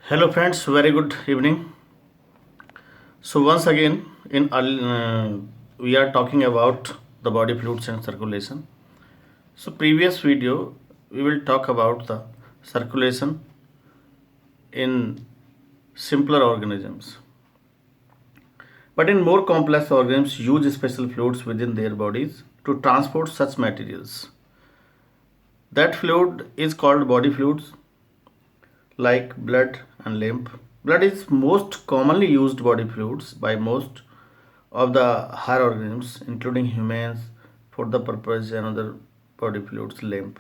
Hello friends, very good evening. So once again, we are talking about the body fluids and circulation. So previous video we will talk about the circulation in simpler organisms. But in more complex organisms use special fluids within their bodies to transport such materials. That fluid is called body fluids like blood and lymph. Blood is most commonly used body fluids by most of the higher organisms, including humans, for the purpose and other body fluids, lymph.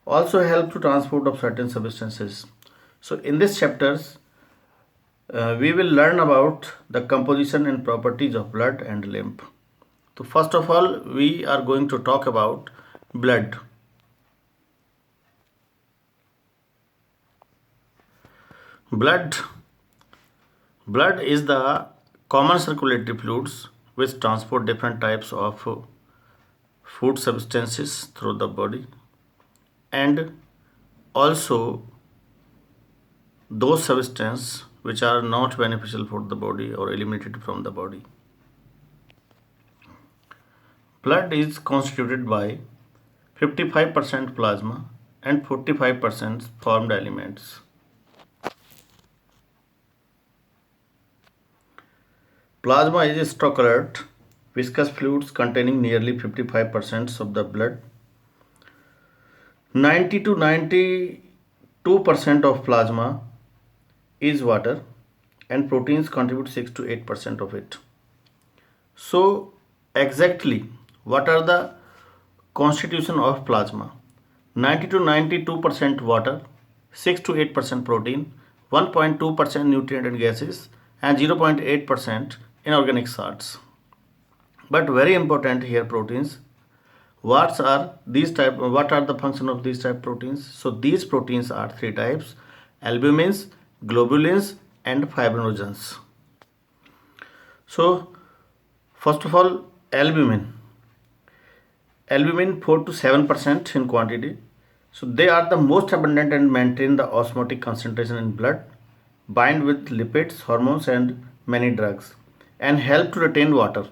Also help to transport of certain substances. So in this chapters, we will learn about the composition and properties of blood and lymph. So first of all, we are going to talk about blood. Blood Blood is the common circulatory fluids which transport different types of food substances through the body and also those substances which are not beneficial for the body or eliminated from the body. Blood is constituted by 55% plasma and 45% formed elements. Plasma is straw-colored, viscous fluids containing nearly 55% of the blood. 90 to 92% of plasma is water and proteins contribute 6 to 8% of it. So exactly what are the constitution of plasma? 90 to 92% water, 6 to 8% protein, 1.2% nutrient and gases and 0.8% inorganic salts. But very important here proteins. What are the function of these type proteins? So these proteins are three types: albumins, globulins and fibrinogens. So first of all, albumin 4 to 7% in quantity. So they are the most abundant and maintain the osmotic concentration in blood, bind with lipids, hormones and many drugs and help to retain water.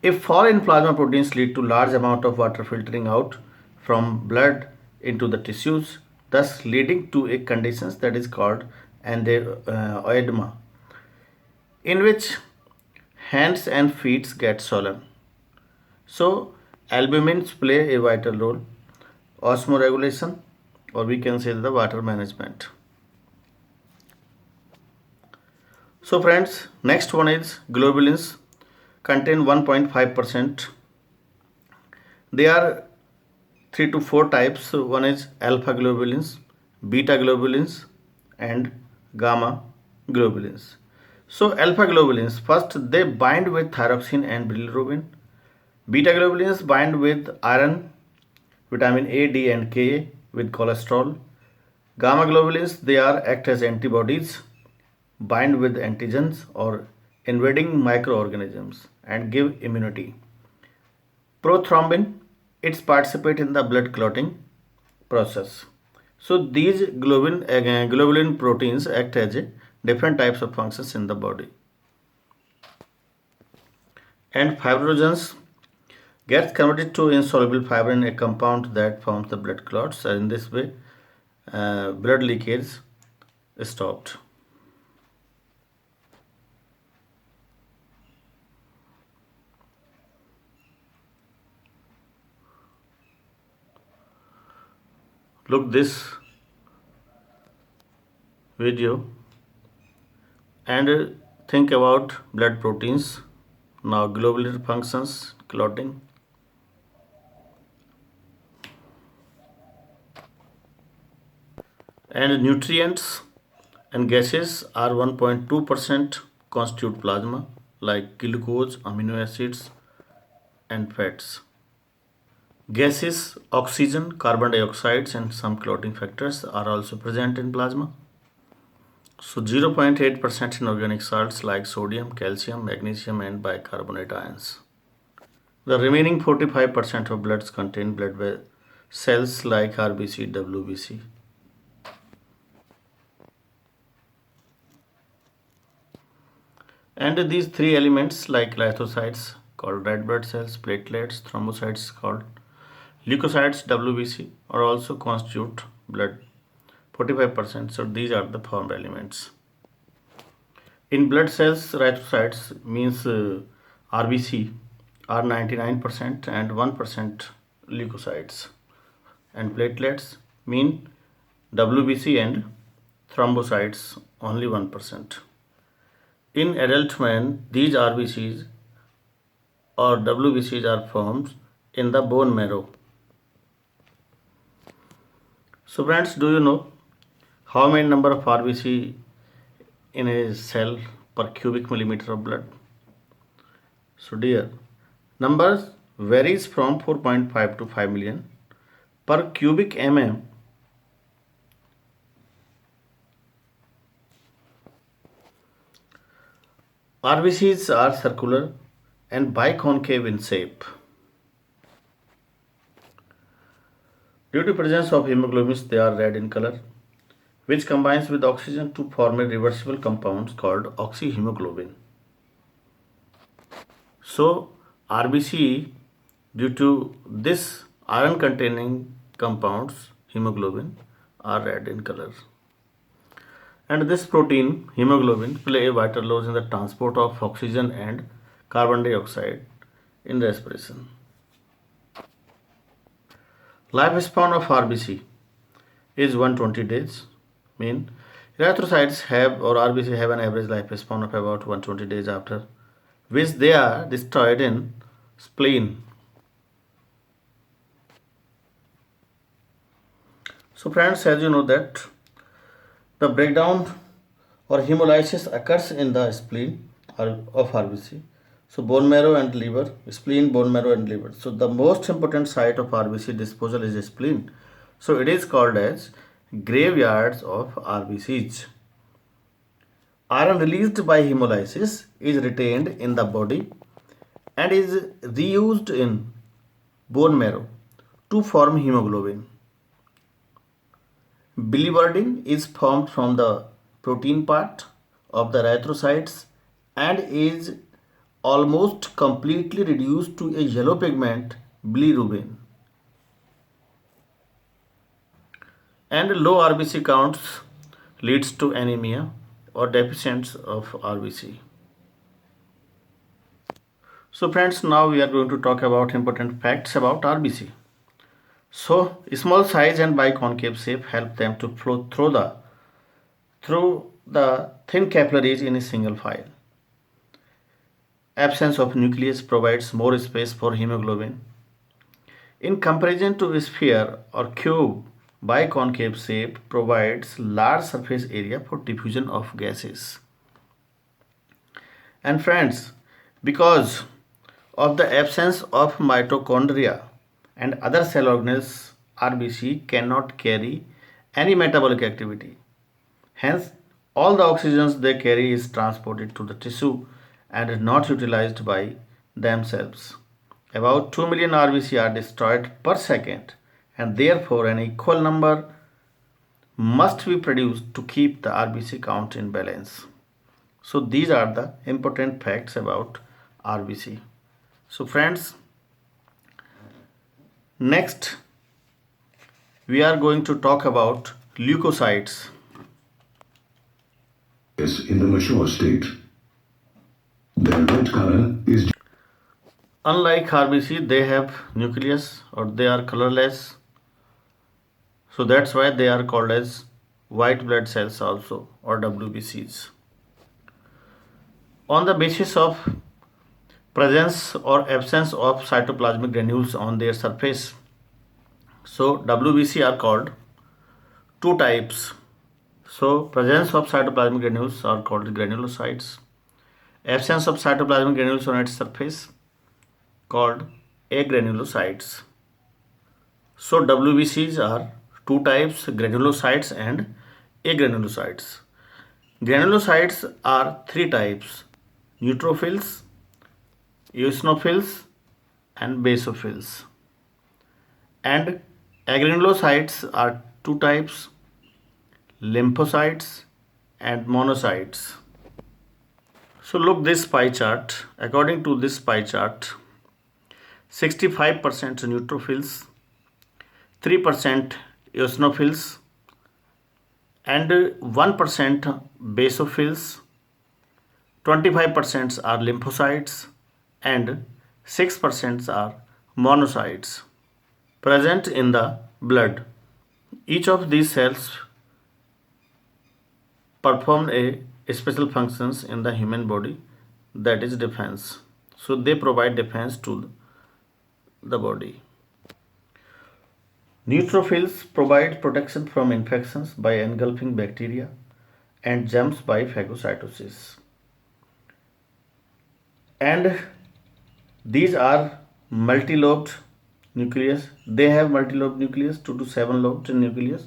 If fall in plasma proteins lead to large amount of water filtering out from blood into the tissues, thus leading to a condition that is called oedema, in which hands and feet get swollen. So albumins play a vital role, osmoregulation, or we can say the water management. So friends, next one is globulins, contain 1.5%. They are 3 to 4 types. One is alpha globulins, beta globulins and gamma globulins. So alpha globulins, first they bind with thyroxine and bilirubin. Beta globulins bind with iron, vitamin A, D and K with cholesterol. Gamma globulins, they are act as antibodies, bind with antigens or invading microorganisms and give immunity. Prothrombin, it's participate in the blood clotting process. So these globulin proteins act as different types of functions in the body. And fibrinogens gets converted to insoluble fiber in a compound that forms the blood clots. And in this way, blood leakage is stopped. Look this video and think about blood proteins. Now globular functions, clotting. And nutrients and gases are 1.2% constitute plasma like glucose, amino acids and fats. Gases, oxygen, carbon dioxide and some clotting factors are also present in plasma. So 0.8% in organic salts like sodium, calcium, magnesium and bicarbonate ions. The remaining 45% of bloods contain blood cells like RBC, WBC. And these three elements like erythrocytes called red blood cells, platelets, thrombocytes called leukocytes WBC are also constitute blood 45%. So these are the formed elements. In blood cells, erythrocytes means RBC are 99% and 1% leukocytes. And platelets mean WBC and thrombocytes only 1%. In adult men, these RBCs or WBCs are formed in the bone marrow. So friends, do you know how many number of RBC in a cell per cubic millimeter of blood? So dear, numbers varies from 4.5 to 5 million per cubic mm. RBCs are circular and biconcave in shape. Due to presence of hemoglobins, they are red in color, which combines with oxygen to form a reversible compound called oxyhemoglobin. So, RBC, due to this iron containing compounds, hemoglobin, are red in color. And this protein, hemoglobin, play a vital role in the transport of oxygen and carbon dioxide in respiration. Lifespan of RBC is 120 days. Mean erythrocytes have or RBC have an average lifespan of about 120 days, after which they are destroyed in spleen. So friends, as you know that the breakdown or hemolysis occurs in the spleen of RBC. So bone marrow and liver, spleen, bone marrow and liver. So the most important site of RBC disposal is the spleen. So it is called as graveyards of RBCs. Iron released by hemolysis is retained in the body and is reused in bone marrow to form hemoglobin. Biliverdin is formed from the protein part of the erythrocytes and is almost completely reduced to a yellow pigment, bilirubin. And low RBC counts leads to anemia or deficiency of RBC. So friends, now we are going to talk about important facts about RBC. So small size and biconcave shape help them to flow through the thin capillaries in a single file. Absence of nucleus provides more space for hemoglobin. In comparison to a sphere or cube, biconcave shape provides large surface area for diffusion of gases. And friends, because of the absence of mitochondria and other cell organelles, RBC cannot carry any metabolic activity. Hence, all the oxygens they carry is transported to the tissue and not utilized by themselves. About 2 million RBC are destroyed per second, and therefore an equal number must be produced to keep the RBC count in balance. So these are the important facts about RBC. So friends, next we are going to talk about leukocytes. In the mature state, their red color is. Unlike RBC, they have nucleus or they are colorless. So that's why they are called as white blood cells also, or WBCs. On the basis of presence or absence of cytoplasmic granules on their surface, so WBC are called two types. So presence of cytoplasmic granules are called granulocytes. Absence of cytoplasmic granules on its surface called agranulocytes. So WBCs are two types, granulocytes and agranulocytes. Granulocytes are three types: neutrophils, eosinophils and basophils. And agranulocytes are two types: lymphocytes and monocytes. So look this pie chart. According to this pie chart, 65% neutrophils, 3% eosinophils, and 1% basophils, 25% are lymphocytes, and 6% are monocytes present in the blood. Each of these cells perform a special functions in the human body, that is defense. So they provide defense to the body. Neutrophils provide protection from infections by engulfing bacteria and germs by phagocytosis. And these are multi-lobed nucleus. They have multi-lobed nucleus, 2 to 7 lobed nucleus.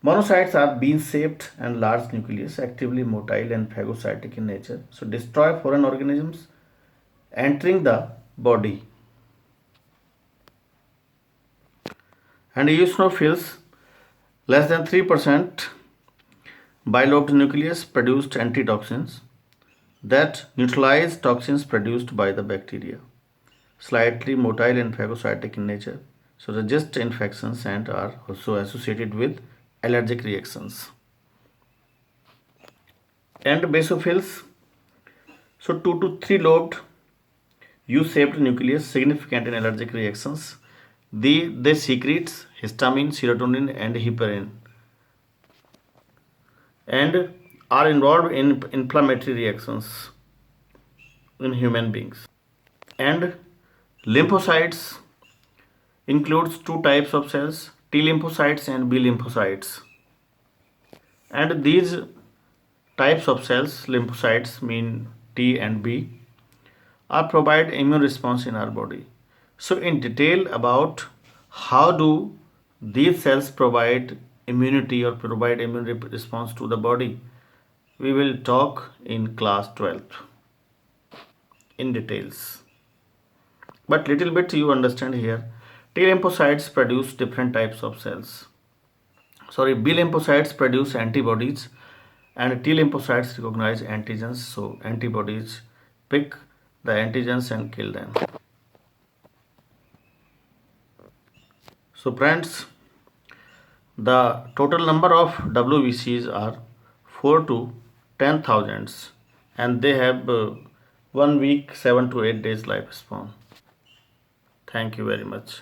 Monocytes are bean-shaped and large nucleus, actively motile and phagocytic in nature. So destroy foreign organisms entering the body. And eosinophils, less than 3% bilobed nucleus produced antitoxins that neutralize toxins produced by the bacteria. Slightly motile and phagocytic in nature, so resist infections and are also associated with allergic reactions. And basophils, so 2 to 3 lobed U-shaped nucleus, significant in allergic reactions. They secrete histamine, serotonin, and heparin, and are involved in inflammatory reactions in human beings. And lymphocytes includes two types of cells, T lymphocytes and B lymphocytes. And these types of cells, lymphocytes mean T and B, are provide immune response in our body. So in detail about how do these cells provide immunity or provide immune response to the body, we will talk in class 12th in details. But little bit you understand here. T lymphocytes produce different types of cells. B lymphocytes produce antibodies and T lymphocytes recognize antigens. So antibodies pick the antigens and kill them. So friends, the total number of WBCs are 4 to 10,000 and they have 1 week, 7 to 8 days lifespan. Thank you very much.